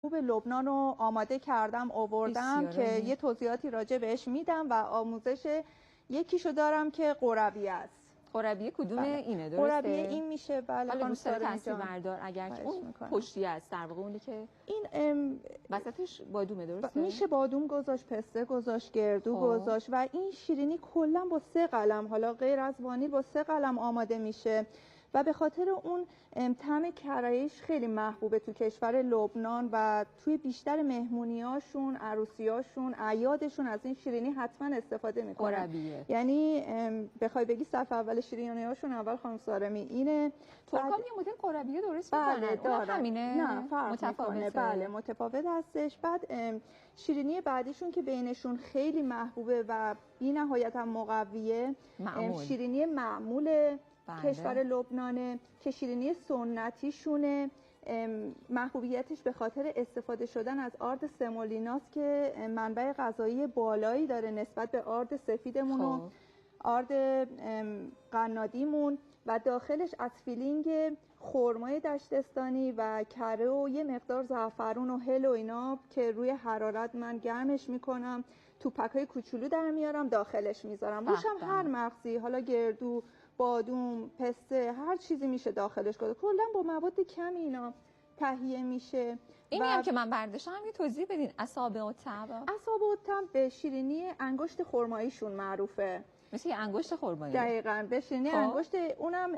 خوب لبنان رو آماده کردم آوردم که یه توضیحاتی راجع بهش میدم و آموزش یکیشو دارم که قربیه است. قربیه کدوم اینه درسته؟ قربیه این میشه. بله حالا دوست داره تصویر بردار اگر که اون پشتی است در واقع اونی که این وسطش بادومه درسته؟ میشه بادوم گذاشت، پسته گذاشت، گردو گذاشت و این شیرینی کلا با 3 قلم حالا غیر از وانیل با 3 قلم آماده میشه و به خاطر اون طعم کرایش خیلی محبوبه تو کشور لبنان و توی بیشتر مهمونیاشون، عروسیاشون، اعیادشون از این شیرینی حتما استفاده میکنن. قربیه. یعنی بخوای بگی صف اول شیرینیاشون اول خانم سارمی اینه. ترکام یه مدل قربیه درست میکنن. بله همینه؟ نه فرق میکنه. بله متفاوت هستش. بعد شیرینی بعدیشون که بینشون خیلی محبوبه و بی نهایت هم مقویه شیرینی معمول کشور لبنانه که شیرینی سنتیشونه. محبوبیتش به خاطر استفاده شدن از آرد سمولیناست که منبع غذایی بالایی داره نسبت به آرد سفیدمون و آرد قنادیمون و داخلش از فیلینگ خرمای دشتستانی و کره و یه مقدار زعفرون و هل و اینا که روی حرارت من گرمش میکنم تو پک‌های کوچولو در میارم داخلش میذارم. روش هم هر مغزی حالا گردو، بادوم، پسته، هر چیزی میشه داخلش کنه. کلا با مواد کمی اینا تهیه میشه. اینی هم که من برداشتم یه توضیح بدین. اصابع التب به شیرینی انگشت خرماییشون معروفه. مثل یه انگشت خرمایی. دقیقاً به شیرینی انگشت اونم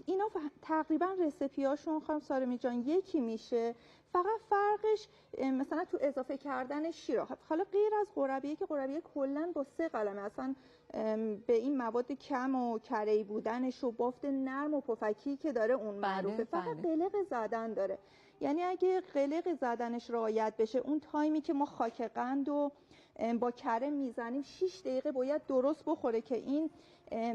اینا تقریبا رسیپیاشون خانم سارمی جان یکی میشه. فقط فرقش مثلا تو اضافه کردن شیر. حالا غیر از قربیه که قربیه کلا با 3 قلمه اصلا به این مواد کم و کره‌ای بودنش و بافت نرم و پفکی که داره اون معروفه. فقط قلق زدن داره. یعنی اگه قلق زدنش رعایت بشه اون تایمی که ما خاک قند و با کره میزنیم 6 دقیقه باید درست بخوره که این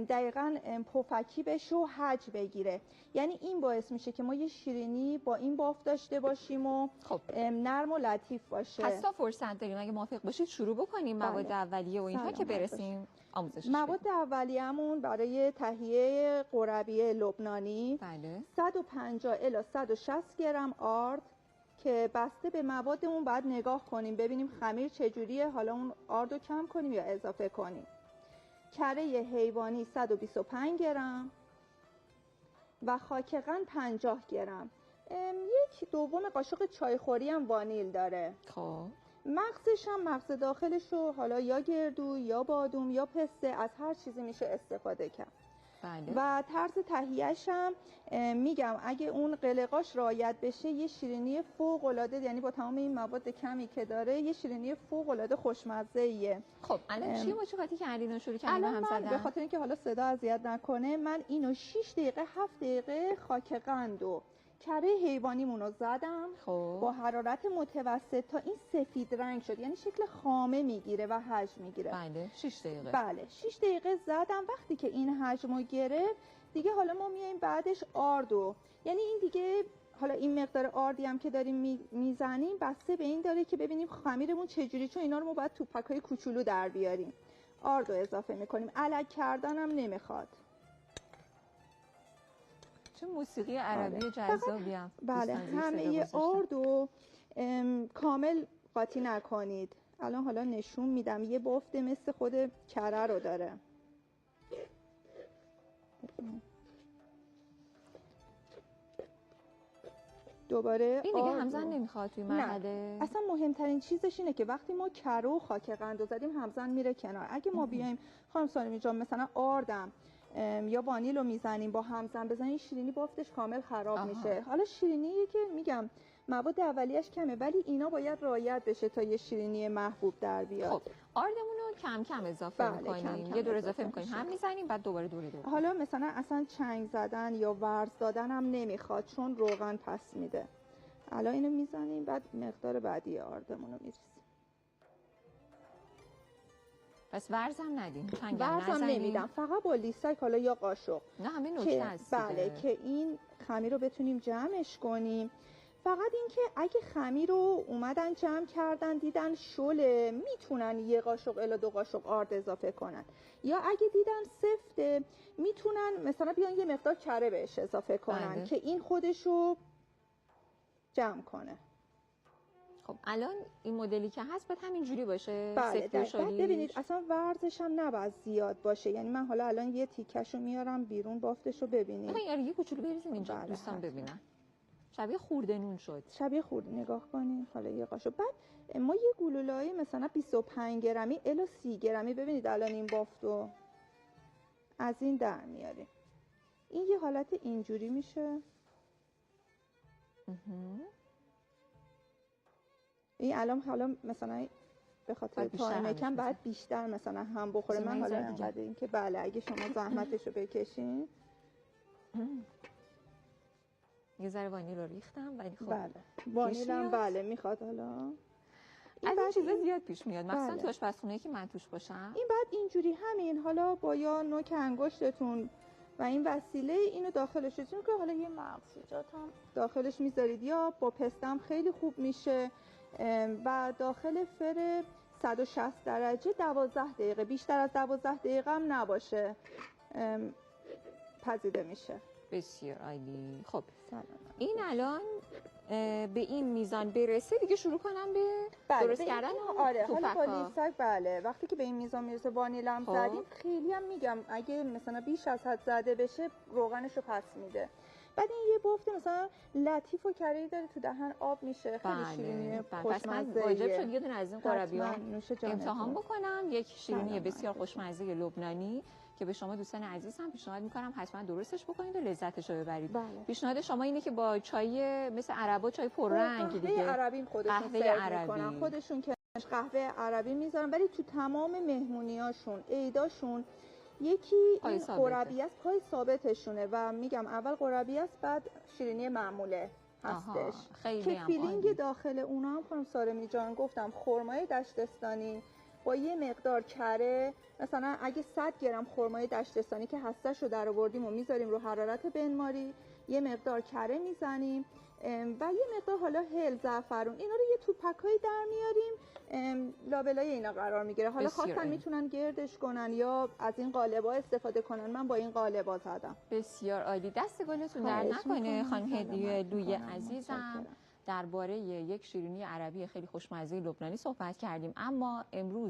دقیقاً پفکی بشه و حج بگیره. یعنی این باعث میشه که ما یه شیرینی با این بافت داشته باشیم و نرم و لطیف باشه. پس تا فرصت داریم اگه موافق باشید شروع بکنیم مواد اولیه و اینها که برسیم آموزش. مواد اولیه‌مون برای تهیه قربیه لبنانی 150 الی 160 گرم آرد که بسته به موادمون باید نگاه کنیم ببینیم خمیر چجوریه، حالا اون آردو کم کنیم یا اضافه کنیم. کره حیوانی 125 گرم و خاک قند 50 گرم. 1/2 قاشق چایخوری هم وانیل داره. خب مغزش هم مغز داخلش رو حالا یا گردو یا بادوم یا پسته از هر چیزی میشه استفاده کرد. بله. و طرز تهیه‌اش هم میگم اگه اون قلقاش رعایت بشه یه شیرینی فوق العاده، یعنی با تمام این مواد کمی که داره یه شیرینی فوق العاده خوشمزه ایه. خب الان چی مشکلاتی کردین و شروع کردین هم زدن؟ به خاطر اینکه حالا صدا اذیت نکنه من اینو 6 دقیقه 7 دقیقه خاک قند و کره حیوانیمون رو زدم با حرارت متوسط تا این سفید رنگ شد، یعنی شکل خامه میگیره و حجم میگیره. بله 6 دقیقه. بله 6 دقیقه زدم. وقتی که این حجمو گرفت دیگه حالا ما میایم بعدش آردو، یعنی این دیگه حالا این مقدار آردی هم که داریم میزنیم بسته به این داره که ببینیم خمیرمون چجوری، چون اینا رو ما باید تو پک‌های کوچولو در بیاریم. آردو اضافه میکنیم. الک کردن هم نمیخواد. چه موسیقی عربی جذابی هم. بله همه آردو کامل قاطی نکنید. الان حالا نشون میدم یه بافت مثل خود کره رو داره. دوباره این دیگه همزن نمیخواد توی مرحله. اصلا مهمترین چیزش اینه که وقتی ما کره و خاک قند رو زدیم همزن میره کنار. اگه ما بیایم خانم سارمی جان مثلا آردم یا وانیل رو میزنیم با همزن بزنیم شیرینی بافتش کامل خراب میشه. حالا شیرینیه که میگم مواد اولیه‌اش کمه ولی اینا باید رعایت بشه تا یه شیرینی محبوب در بیاد. خب آردمون رو کم کم اضافه می‌کنیم. یه دور اضافه می‌کنیم هم می‌زنیم بعد دوباره دور. حالا مثلا اصلا چنگ زدن یا ورز دادن هم نمیخواد چون روغن پس میده. الان اینو میزنیم بعد مقدار بعدی آردمون رو میریزیم. پس ورزم ندیم. ورزم نمیدم فقط با لیسک حالا یا قاشق. نه همه نکته است. بله که این خمیر رو بتونیم جمعش کنیم. فقط اینکه اگه خمیر رو اومدن جمع کردن دیدن شله میتونن 1 قاشق الی 2 قاشق آرد اضافه کنن، یا اگه دیدن سفته میتونن مثلا بیان یه مقدار کره بهش اضافه کنن که این خودش رو جمع کنه. خب الان این مدلی که هست باید همینجوری باشه؟ بله ببینید اصلا ورزش هم نباید زیاد باشه. یعنی من حالا الان یه تیکشو میارم بیرون، بافتشو ببینید. یه کوچولو بریزین اینجا دوستان ببینن. شبیه خوردنون شد. شبیه خورده نگاه کنین. حالا یه قاشق. بعد ما یه گلوله‌ای مثلا 25 گرمی الی 30 گرمی ببینید الان این بافتو از این در میاریم. این یه حالت اینجوری میشه. این الان حالا مثلا به خاطر تایم کم بعد بیشتر مثلا هم بخوره. من حالا انقدر این که بله اگه شما زحمتشو بکشین. یه ذره وانیل رو ریختم ولی خب بله وانیل هم بله میخواد. حالا از این چیزا زیاد پیش میاد مخصوصا تو آشپزخونه‌ای که من توش باشم. این بعد اینجوری همین حالا با یا نوک انگشتتون و این وسیله اینو داخلش بذارید که حالا یه مغزیجات هم داخلش میذارید یا با پستم خیلی خوب میشه و داخل فر 160 درجه 12 دقیقه، بیشتر از 12 دقیقه هم نباشه پزیده میشه. بسیار عالی. خب این الان به این میزان برسه دیگه شروع کنم به درست کردن. آره حالا با لیسک بله وقتی که به این میزان میرسه وانیل هم زدیم خیلی هم میگم اگه مثلا بیش از حد زده بشه روغنشو پس میده. بعد این یه بافت مثلا لطیف و کری داره تو دهن آب میشه خیلی شیرینیه خوشمزه. پس واجب شد یه دونه از این قربی‌ها امتحان بکنم. یک شیرینی بسیار خوشمزه لبنانی که به شما دوستان عزیز هم پیشنهاد میکنم حتما درستش بکنید و لذتش رو ببرید. پیشنهاد شما اینه که با چای مثل عربا چای پررنگ دیگه قهوه عربی خودشون که قهوه عربی میذارن ولی تو تمام مهمونیاشون عیداشون یکی این قربی است پای ثابتشونه و میگم اول قربی است بعد شیرینی معموله هستش که فیلینگ داخل اونا هم خانم سارمی جان گفتم خرمای دشتستانی با یه مقدار کره مثلا اگه 100 گرم خرمای دشتستانی که هستش رو در آوردیم و میذاریم رو حرارت بنماری یه مقدار کره میزنیم و یه مقدار حالا هل زعفرون اینا رو یه توپکایی در میاریم لابلای اینا قرار میگیره. حالا خواستن میتونن گردش کنن یا از این قالب‌ها استفاده کنن. من با این قالب‌ها زدم. بسیار عالی. دست گلتون در نکنه خانم هدیه لوی عزیزم. درباره یک شیرینی عربی خیلی خوشمزه لبنانی صحبت کردیم اما امروز